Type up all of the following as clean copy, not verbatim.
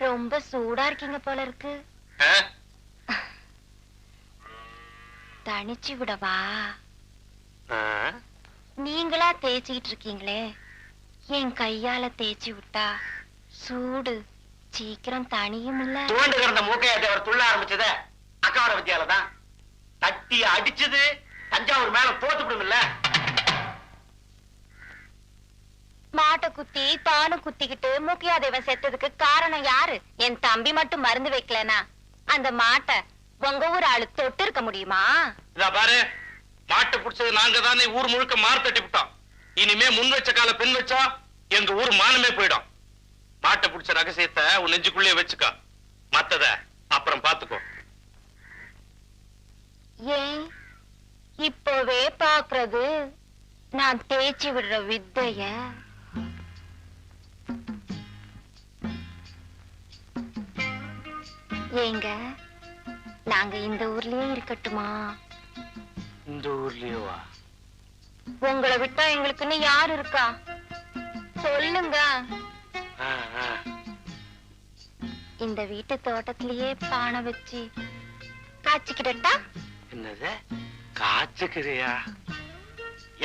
ரொம்ப சூடா இருக்கீங்க போல இருக்கு. தனிச்சு விடவா? நீங்களா தேய்ச்சிக்கிட்டு இருக்கீங்களே, என் கையால தேய்ச்சி விட்டா சூடு சீக்கிரம் தனியும் இல்ல. தூண்டு கிடந்த மூக்கையாட்டி அவர் துள்ள ஆரம்பிச்சத அக்காவோட வித்தியால தான். தட்டி அடிச்சது தஞ்சாவூர் மேல போட்டுவிடும்ல. மாட்டை குத்தி தானும் குத்திக்கிட்டு மூக்கையாதேவன் செத்ததுக்கு காரணம் யாரு? என் தம்பி மட்டும் மருந்து வைக்கலனா அந்த மாட்டை உங்க ஊர் ஆளு தொட்டு இருக்க முடியுமா? இதா பாரு, மாட்டை புடிச்சது நாங்க தானே ஊர் முழுக்க மாறு தட்டி விட்டோம். இனிமே முன் வச்ச கால பின் வச்சா எங்க ஊர் மானமே போயிடும். மாட்டை புடிச்ச ரகசியத்தை உன் நெஞ்சுக்குள்ளே வச்சுக்கோ, மத்தத அப்புறம் பாத்துக்கோ. ஏன் இப்பவே பாக்குறது நான் தேய்ச்சி விடுற வித்தைய? ஏங்க நாங்க இந்த ஊர்லயே இருக்கட்டுமா? இந்த ஊர்லயேவா? உங்களை விட்டா எங்களுக்குன்னு யாரு இருக்கா சொல்லுங்க. இந்த வீட்டு தோட்டத்திலேயே பானை வச்சு காய்ச்சிக்கிட்டா? என்னது காய்ச்சுக்கிறியா?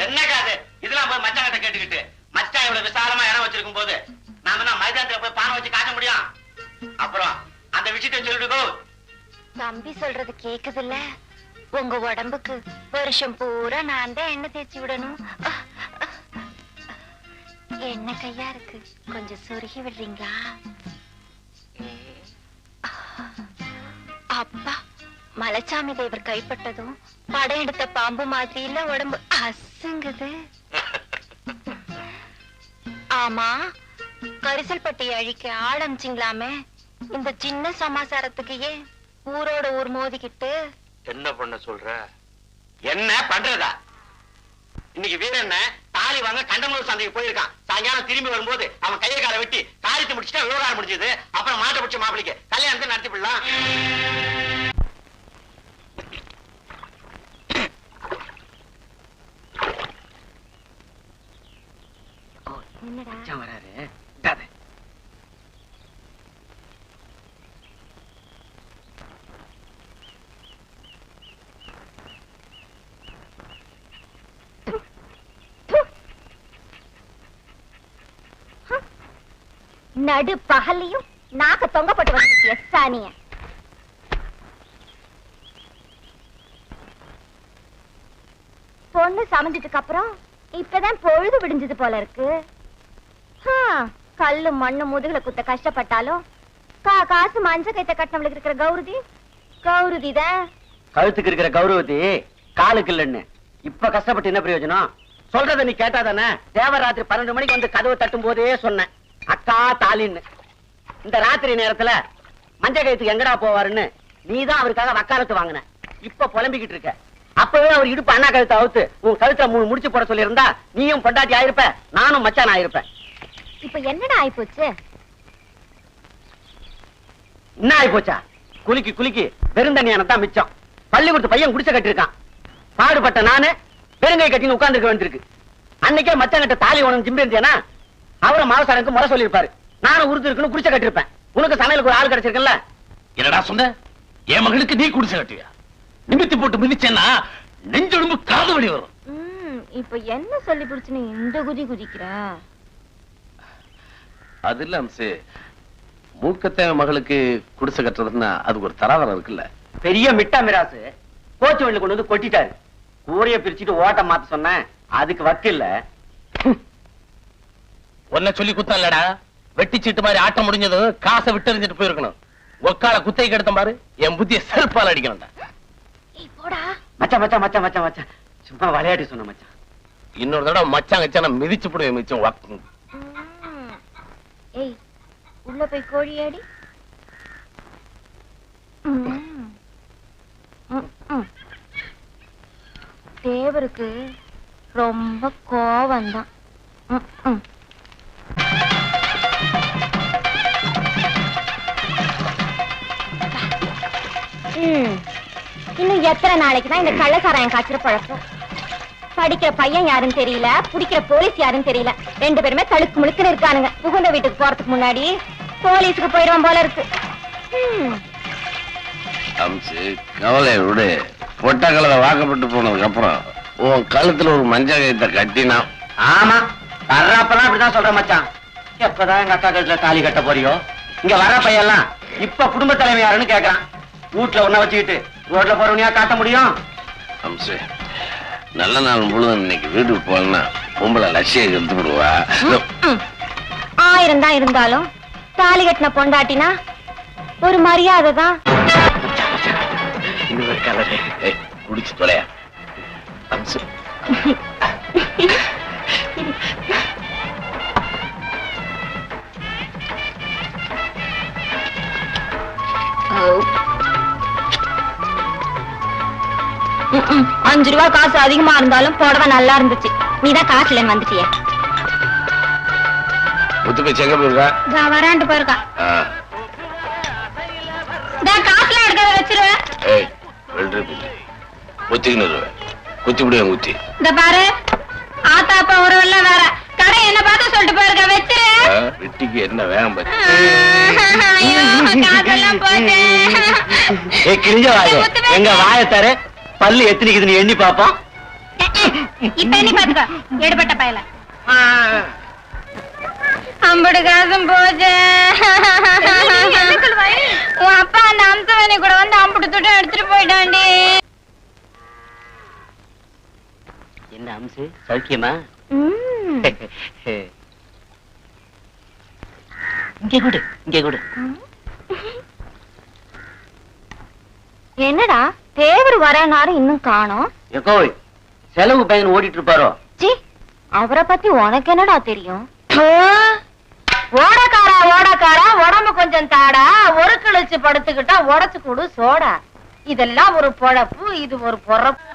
என்ன காது இதெல்லாம் போய் மச்சான் கிட்ட கேட்டுக்கிட்டு, மச்சான் இவ்வளவு விசாலமா இடம் வச்சிருக்கும் போது நாம தான் மைதானத்துல போய் பானை வச்சு காய்ச்ச முடியும்? அப்புறம் அந்த விஷயத்தை சொல்லிடுக்கோ. தம்பி சொல்றது கேக்குதுல்ல? உங்க உடம்புக்கு வருஷம் பூரா நான் தான் எண்ணெய் தேய்ச்சி விடணும். என்ன கையா இருக்கு, கொஞ்சம் சொருகி விடுறீங்களா? அப்பா, மலைச்சாமி தேவர் கைப்பட்டதும் படம் எடுத்த பாம்பு மாதிரி இல்ல உடம்பு அசுங்குது. ஆமா, கரிசல் பட்டி அழிக்க ஆள் அமிச்சிங்களாமே, இந்த சின்ன சமாசாரத்துக்கு ஏன் ஊரோட ஊர் மோதிக்கிட்டு? என்ன பண்ண சொல்ற? என்ன பண்றதா? இன்னைக்கு வீரண்ண தாலி வாங்க கண்டமூர் சந்தைக்கு போயிருக்கான். சாயங்காலம் திரும்பி வரும்போது அவன் கையை காலை வெட்டி காரியத்தை முடிச்சுட்டா விவகாரம் முடிஞ்சது. அப்புறம் மாட்டை பிடிச்ச மாப்பிளைக்கு கல்யாணத்தை நடத்தி விடலாம். வராரு நடு பகல்லையும் நாக்க தொங்கப்பட்டு வந்து சாணிய. பொண்ணு சமைஞ்சதுக்கு அப்புறம் இப்பதான் பொழுது விடிஞ்சது போல இருக்கு. கல்லு மண்ணு முதுகுல குத்த கஷ்டப்பட்டாலும் காசு மஞ்ச கைத்த கட்டினவளுக்கு இருக்கிற கௌரதி தான். கழுத்துக்கு இருக்கிற கௌரவதி காலுக்கு இல்லன்னு இப்ப கஷ்டப்பட்டு என்ன பிரயோஜனம்? சொல்றத நீ கேட்டாதானே? தேவராத்திரி 12 மணிக்கு வந்து கதவை தட்டும் போதே சொன்னேன், அக்கா தாலின்னு. இந்த ராத்திரி நேரத்துல மஞ்ச கைத்துக்கு எங்கடா போவாருன்னு நீதான் அவருக்காக வக்காலத்து வாங்கின. இப்ப புலம்பிக்கிட்டு இருக்க. அப்பவே அவர் இடுப்பு அண்ணா கழுத்தை அவுத்து உன் கழுத்துல 3 முடிச்சு போட சொல்லி இருந்தா நீயும் பொண்டாட்டி ஆயிருப்ப, நானும் மச்சான் ஆயிருப்பேன். இப்ப என்னடா ஆயிப்போச்சு? என்ன ஆயிப்போச்சா? குலுக்கி குலுக்கி பெருந்தண்ணியானதான் மிச்சம். பள்ளிக்கூடத்து பையன் குடிச்ச கட்டிருக்கான். பாடுபட்ட நானு பெருங்கை கட்டின்னு உட்கார்ந்துருக்க வேண்டியிருக்கு. அன்னைக்கே மச்சான் கிட்ட தாலி உனக்கு ஜிம்பி இருந்தேனா அவரும் மாவசாரனுக்கு முறை சொல்லிருப்பாரு. நானும் உறுதி இருக்குன்னு குடிச்ச கட்டிருப்பேன். உனக்கு சமையலுக்கு ஒரு ஆள் கிடைச்சிருக்கல. என்னடா சொன்ன? என் மகளுக்கு நீ குடிச்ச கட்டியா? நிமித்தி போட்டு மிதிச்சேன்னா நெஞ்சொழும்பு காது வலி வரும். இப்ப என்ன சொல்லி பிடிச்சு நீ இந்த குதி குதிக்கிற? அது இல்ல அம்சே, மூக்கத்தேவ மகளுக்கு குடிசை கட்டுறதுன்னா அதுக்கு ஒரு தராதரம் இருக்குல்ல. பெரிய மிட்டா மிராசு கோச்சு வண்டில கொண்டு வந்து கொட்டிட்டாரு. கூரைய பிரிச்சுட்டு ஓட்ட மாத்த சொன்னேன், அதுக்கு வக்கில்ல. ஒன்ன சொல்லி குத்தம் இல்லடா. வெட்டி சீட்டு மாதிரி ஆட்டம் முடிஞ்சதும் காசை விட்டு எறிஞ்சிட்டு போயிருக்கணும். ஒக்கால குத்தை கெடுத்த பாரு, என் புத்திய செருப்பால் அடிக்கணும்டா. மச்சான் மச்சான் மச்சான் மச்சான் மச்சான் சும்மா விளையாடி சொன்ன மச்சான். இன்னொரு தடவை மச்சான் கச்சான மிதிச்சு போடுவேன் மிச்சம். ஏய், உள்ள போய் கோழியாடி. தேவருக்கு ரொம்ப கோவம் தான். இன்னும் எத்தனை நாளைக்கு தான் இந்த கள்ளசாராயம் காய்ச்சிற பழக்கம்? படிக்கிற பையன் யாருன்னு தெரியல, பிடிக்கிற போலீஸ் யாருன்னு தெரியல. 2 பேருமே தழுக்கு முழுக்குன்னு இருக்கானுங்க. புகுந்த வீட்டுக்கு போறதுக்கு முன்னாடி போலீஸுக்கு போயிடுவான் போல இருக்கு. அம்சு கவலை விடு. பொட்ட கலரை வாக்கப்பட்டு போனதுக்கு அப்புறம் உன் கழுத்துல ஒரு மஞ்சள் கயிற்ற கட்டினா. ஆமா வர்றப்பெல்லாம் அப்படிதான் சொல்ற மச்சான். எப்பதான் எங்க அக்கா கழுத்துல தாலி கட்ட போறியோ? இங்க வர்ற பையெல்லாம் இப்ப குடும்ப தலைமை யாருன்னு கேக்குறான். வீட்டுல ஒன்ன வச்சுக்கிட்டு ரோட்ல போறவனியா காட்ட முடியும்? அம்சு நல்ல நாள் முழுதும் இன்னைக்கு வீட்டுக்கு போனா பொம்பளை லட்சிய எடுத்து விடுவா. 1000 தான் இருந்தாலும் தாலி கட்டின பொண்டாட்டினா ஒரு மரியாதை தான். இது ஒரு கலரு. குடிச்சு தொலையா அம்சு. $5 காசு அதிகமா இருந்தாலும் புடவை நல்லா இருந்துச்சு. நீதான் காசு இல்லைன்னு வந்துட்டியே. முத்து போய் செங்க போயிருக்கா? வரான்ட்டு போயிருக்கா. காசுல எடுக்கிறத வச்சிருவேன். ஏய் வெள்ளரி பிள்ளை குத்திக்கின்னு குத்தி முடியும் குத்தி. இந்த பாரு ஆத்தாப்பா ஒரு எல்லாம் வேற கடை என்ன பார்த்து சொல்லிட்டு போயிருக்க வச்சிரு. வெட்டிக்கு என்ன வேகம் பத்தி கிழிஞ்ச வாய எங்க வாயத்தாரு பல்லு எத்தனைக்குதுன்னு எண்ணி பாப்போம். இப்ப எண்ணி பாத்துக்கோ எடுபட்ட பயல. 50 காசும் போச்சு. உன் அப்பா அந்த அம்சவனி கூட வந்து 50 துட்டும் எடுத்துட்டு போயிட்டாண்டி. என்ன அம்சு சௌக்கியமா? இங்க கொடு. என்னடா தேவர் வரனாரு இன்னும் காணோம். எக்கோய் செலவு பையன் ஓடிட்டு இருப்பாரோ? சி அவரை பத்தி உனக்கு என்னடா தெரியும்? ஓடக்காரா உடம்பு கொஞ்சம் தாடா, ஒரு கிழிச்சு படுத்துக்கிட்டா உடச்சு கூடு சோடா. இதெல்லாம் ஒரு பொழப்பு, இது ஒரு பொறப்பு.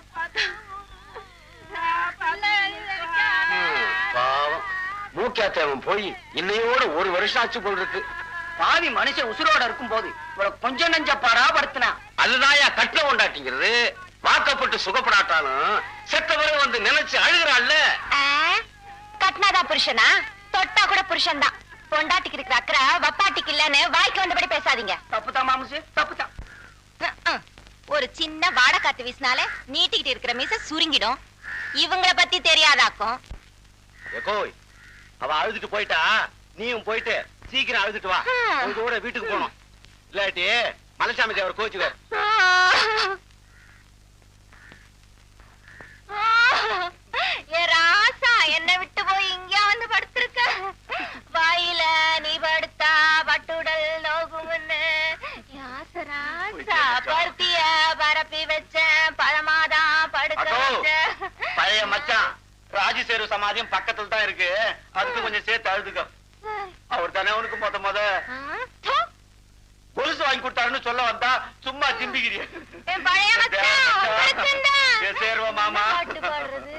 மூக்கியாத்தேவன் போய் இன்னையோட 1 வருஷம் ஆச்சு போல் இருக்கு. பாவி மனுஷன் உசுரோட இருக்கும் போது கொஞ்சம் நெஞ்ச பாடுத்துனா அதுதான் கட்ட கொண்டாட்டிங்கிறது. வாக்கப்பட்டு சுகப்படாட்டாலும் செத்தவரை வந்து நினைச்சு அழுகிறாள்ல. கட்னாதா புருஷனா? தொட்டா கூட புருஷன் தான். பொண்டாட்டிக்கு இருக்கிற அக்கறை வப்பாட்டிக்கு இல்லன்னு வாய்க்கு வந்தபடி பேசாதீங்க. தப்புதான் மாமுசு தப்புதான். ஒரு சின்ன வாடை காத்து வீசினாலே நீட்டிக்கிட்டு இருக்கிற மீச சுருங்கிடும். இவங்கள பத்தி தெரியாதாக்கும். எக்கோய் அவ அழுதுட்டு போயிட்டா, நீயும் போயிட்டு சீக்கிரம் அழுதுட்டு வா. கூட வீட்டுக்கு போனோம். இல்லாட்டி மலைசாமி தேவர் கோச்சுவார். ராசா என்ன விட்டு போய் இங்க வந்து படுத்திருக்க. வாயில நீ படுத்தா பட்டுடல் நோகும்னு ராசா பருத்திய பரப்பி வச்ச பழமாதான் படுக்க வச்ச. பழைய மச்சான் ராஜசேரு சமாதியம் பக்கத்துல தான் இருக்கு. அதுக்கு கொஞ்சம் சேர்த்து அழுதுக்க. அவர் தானே உனக்கு முத கொலுசு வாங்கி கொடுத்தாருன்னு சொல்ல வந்தா சும்மா சிம்பிக்கிறிய. பழைய மச்சான் சேர்வா மாமா. பாட்டு பாடுறது